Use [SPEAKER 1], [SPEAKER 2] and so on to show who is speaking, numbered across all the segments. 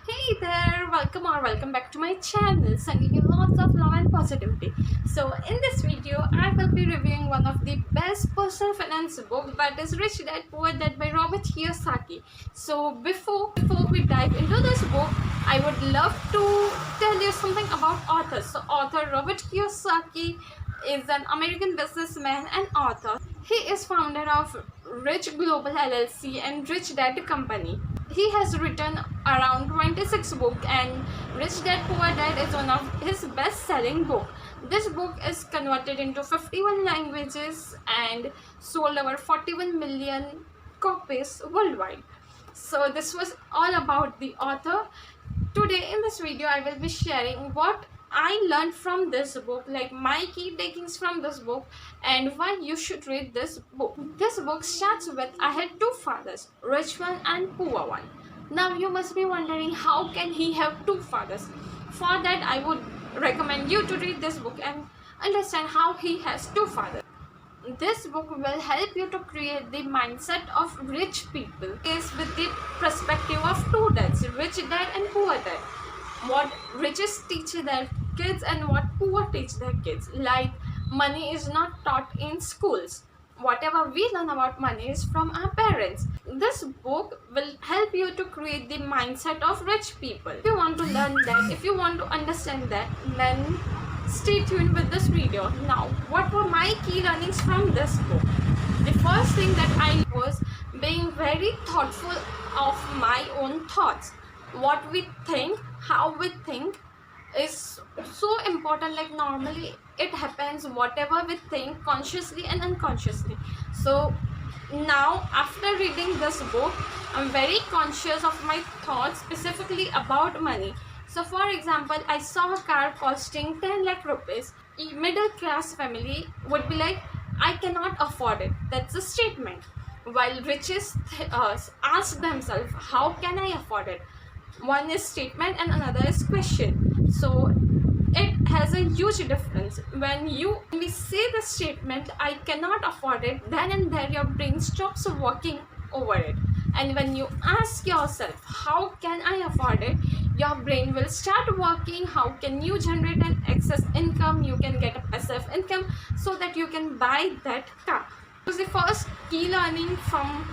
[SPEAKER 1] Hey there, welcome or welcome back to my channel, sending you lots of love and positivity. So in this video, I will be reviewing one of the best personal finance book, that is Rich Dad Poor Dad by Robert Kiyosaki. So before we dive into this book, I would love to tell you something about authors. So author Robert Kiyosaki is an American businessman and author. He is founder of Rich Global LLC and Rich Dad Company. He has written around 26 books, and Rich Dad Poor Dad is one of his best-selling books. This book is converted into 51 languages and sold over 41 million copies worldwide. So this was all about the author. Today in this video I will be sharing what I learned from this book, like my key takings from this book and why you should read this book. This book starts with I had two fathers, rich one and poor one. Now you must be wondering, how can he have two fathers? For that I would recommend you to read this book and understand how he has two fathers. This book will help you to create the mindset of rich people. Is with the perspective of two dads, rich dad and poor dad. What riches teach their kids and what poor teach their kids. Like, money is not taught in schools. Whatever we learn about money is from our parents. This book will help you to create the mindset of rich people. If you want to learn that, if you want to understand that, then stay tuned with this video. Now, what were my key learnings from this book? The first thing that I was being very thoughtful of my own thoughts. What we think, how we think is so important. Like, normally it happens whatever we think, consciously and unconsciously. So now after reading this book, I'm very conscious of my thoughts, specifically about money. So for example, I saw a car costing 10 lakh rupees. A middle class family would be like, I cannot afford it. That's a statement. While riches ask themselves, how can I afford it? One is statement and another is question. So it has a huge difference. When we say the statement, I cannot afford it, then and there your brain stops working over it. And when you ask yourself, how can I afford it, your brain will start working. How can you generate an excess income? You can get a passive income so that you can buy that car. So the first key learning from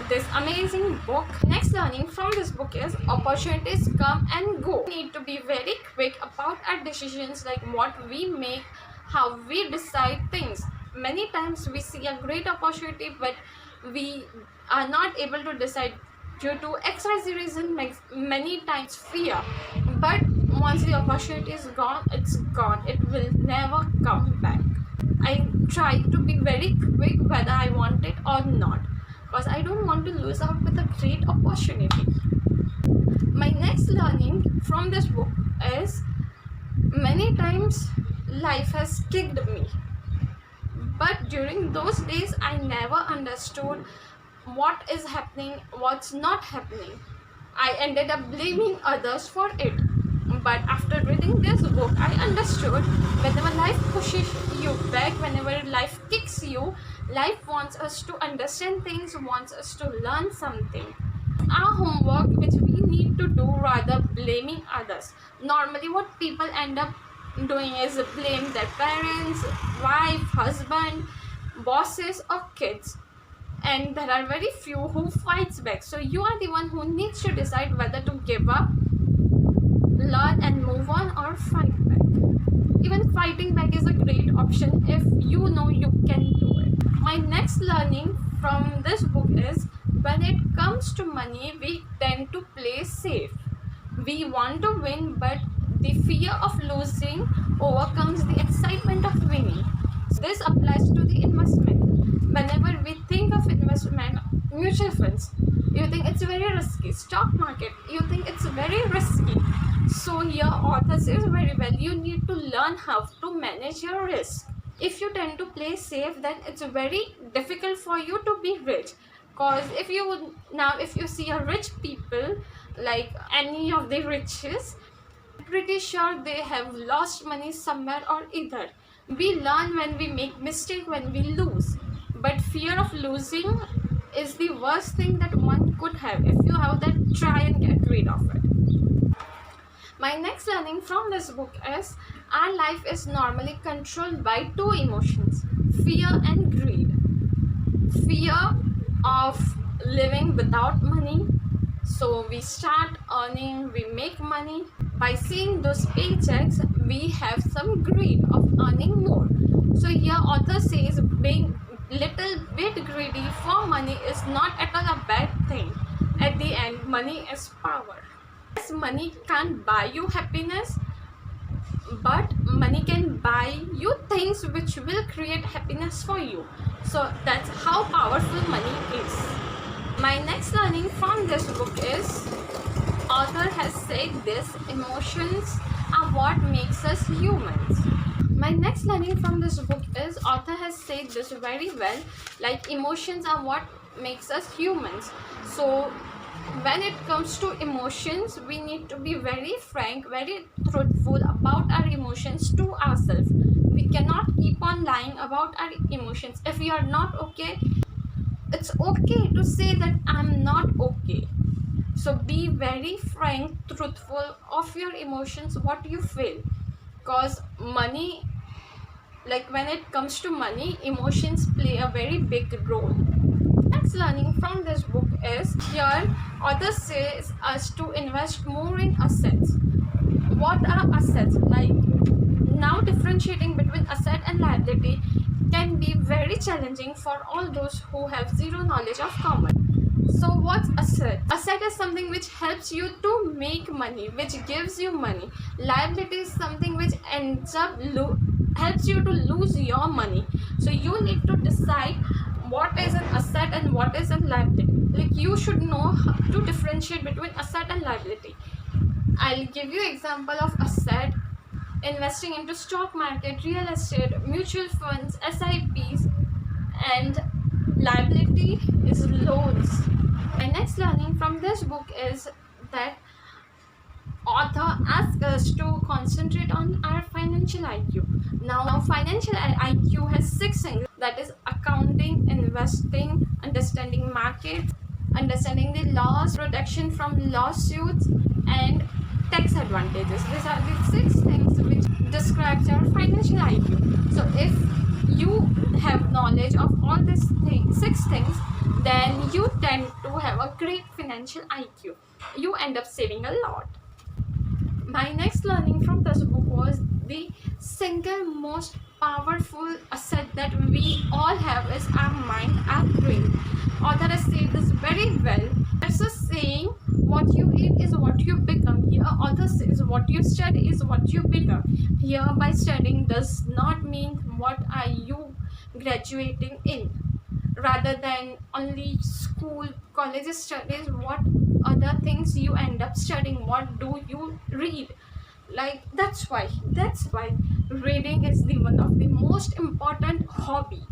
[SPEAKER 1] this amazing book. Next learning from this book is opportunities come and go. We need to be very quick about our decisions, like what we make, how we decide things. Many times we see a great opportunity, but we are not able to decide due to XYZ reason, many times fear. But once the opportunity is gone, it's gone. It will never come back. I try to be very quick whether I want it or not, because I don't want to lose out with a great opportunity. My next learning from this book is, many times life has kicked me, but during those days I never understood what is happening, what's not happening. I ended up blaming others for it. But after reading this book, I understood, whenever life pushes you back, whenever life kicks you, life wants us to understand things, wants us to learn something. Our homework which we need to do rather blaming others. Normally what people end up doing is blame their parents, wife, husband, bosses or kids. And there are very few who fights back. So you are the one who needs to decide whether to give up, learn and move on, or fight back. Even fighting back is a great option if you know you can do it. My next learning from this book is, when it comes to money, we tend to play safe. We want to win, but the fear of losing overcomes the excitement of winning. This applies to the investment. Whenever we think of investment, mutual funds, you think it's very risky. Stock market, you think it's very risky. So here author says very well, you need to learn how to manage your risk. If you tend to play safe, then it's very difficult for you to be rich. Because if you see a rich people, like any of the riches, I'm pretty sure they have lost money somewhere or either. We learn when we make mistake, when we lose. But fear of losing is the worst thing that one could have. If you have that, try and get rid of it. My next learning from this book is our life is normally controlled by two emotions, fear and greed. Fear of living without money, so we start earning, we make money. By seeing those paychecks, we have some greed of earning more. So here author says being little bit greedy for money is not at all a bad thing. At the end, money is power. Yes, money can't buy you happiness, but money can buy you things which will create happiness for you. So that's how powerful money is. My next learning from this book is author has said this: emotions are what makes us humans. My next learning from this book is author has said this very well, like emotions are what makes us humans. So when it comes to emotions, we need to be very frank, very truthful about our emotions to ourselves. We cannot keep on lying about our emotions. If we are not okay, it's okay to say that I'm not okay. So be very frank, truthful of your emotions, what you feel. Because money, like when it comes to money, emotions play a very big role. Next learning from this book is here author says us to invest more in assets. What are assets? Like now differentiating between asset and liability can be very challenging for all those who have zero knowledge of commerce. So what's asset? Asset is something which helps you to make money, which gives you money. Liability is something which ends up helps you to lose your money. So you need to decide what is an asset and what is a liability. Like you should know how to differentiate between asset and liability. I'll give you example of asset: investing into stock market, real estate, mutual funds, SIPs, and liability is loans. My next learning from this book is that author asks us to concentrate on our financial IQ. Now financial IQ has 6 things, that is accounting, investing, understanding markets, understanding the laws, protection from lawsuits, and tax advantages. These are the 6 things which describes your financial IQ. So if you have knowledge of all these 6 things, then you tend to have a great financial IQ. You end up saving a lot. My next learning from this book was the single most powerful asset that we all have is our mind, our brain. Author has said this very well. There's a saying, what you eat is what you become. Here author says what you study is what you become. Here by studying does not mean what are you graduating in. Rather than only school, college studies, what other things you end up studying, what do you read. Like that's why reading is the one of the most important hobby,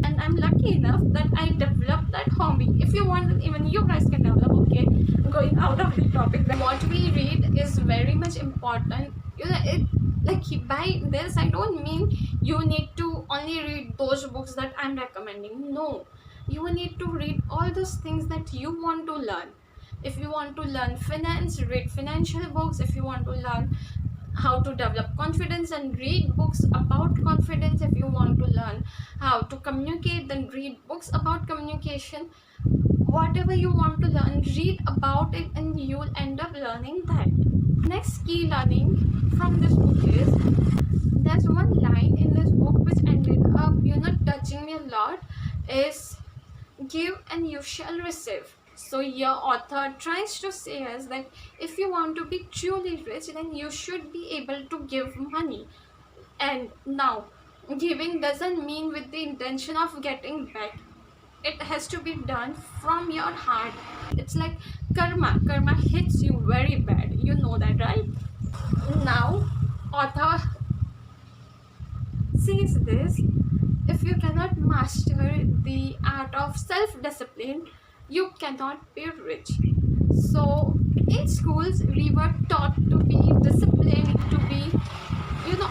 [SPEAKER 1] and I'm lucky enough that I developed that hobby. If you want, even you guys can develop. Okay, going out of the topic, what we read is very much important. You know, it like by this I don't mean you need to only read those books that I'm recommending. No, you need to read all those things that you want to learn. If you want to learn finance, read financial books. If you want to learn how to develop confidence, and read books about confidence. If you want to learn how to communicate, then read books about communication. Whatever you want to learn, read about it, and you'll end up learning that. Next key learning from this book is, there's one line in this book which ended up touching me a lot, is give and you shall receive. So your author tries to say us that if you want to be truly rich, then you should be able to give money. And now giving doesn't mean with the intention of getting back. It has to be done from your heart. It's like karma hits you very bad, you know that, right? Now author says this: if you cannot master the art of self-discipline, you cannot be rich. So in schools we were taught to be disciplined, to be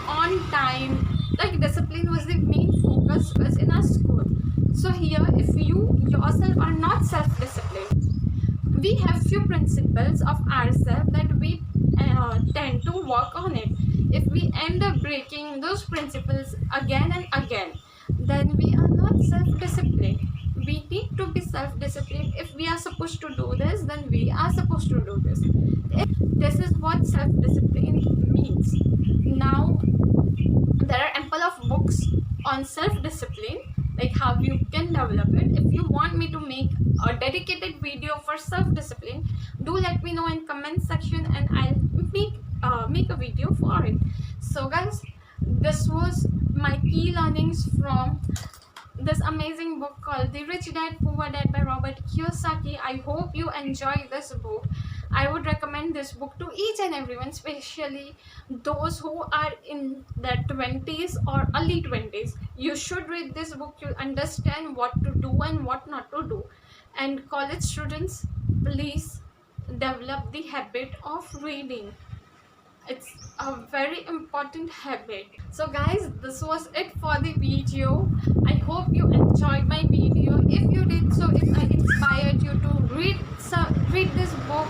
[SPEAKER 1] on time. Like discipline was the main focus was in our school. So here, if you yourself are not self-disciplined, we have few principles of ourselves that we tend to work on it. If we end up breaking those principles again and again, then we are not self-disciplined. We need to be self-disciplined. If we are supposed to do this, then we are supposed to do this. This is what self-discipline means. Now, there are ample of books on self-discipline, like how you can develop it. If you want me to make a dedicated video for self-discipline, do let me know in comment section and I'll make a video for it. So guys, this was my key learnings from this amazing book called The Rich Dad Poor Dad by Robert Kiyosaki. I hope you enjoy this book. I would recommend this book to each and everyone, especially those who are in their 20s or early 20s. You should read this book. You'll understand what to do and what not to do. And college students, please develop the habit of reading. It's a very important habit. So guys, this was it for the video. I hope you enjoyed my video. If you did so, if I inspired you to read this book,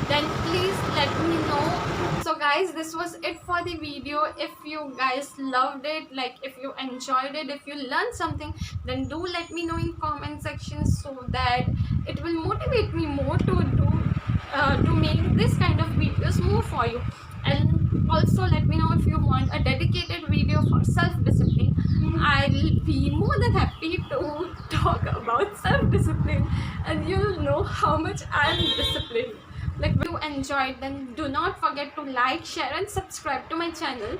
[SPEAKER 1] then please let me know. So guys, this was it for the video. If you guys loved it, like if you enjoyed it, if you learned something, then do let me know in comment section so that it will motivate me more to make this kind of videos more for you. And also let me know if you want a dedicated video for self-discipline. I'll be more than happy to talk about self-discipline, and you'll know how much I'm disciplined. Like, if you enjoyed, then do not forget to like, share and subscribe to my channel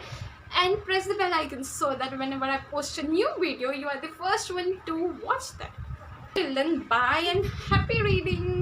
[SPEAKER 1] and press the bell icon so that whenever I post a new video, you are the first one to watch that. Till then, bye and happy reading.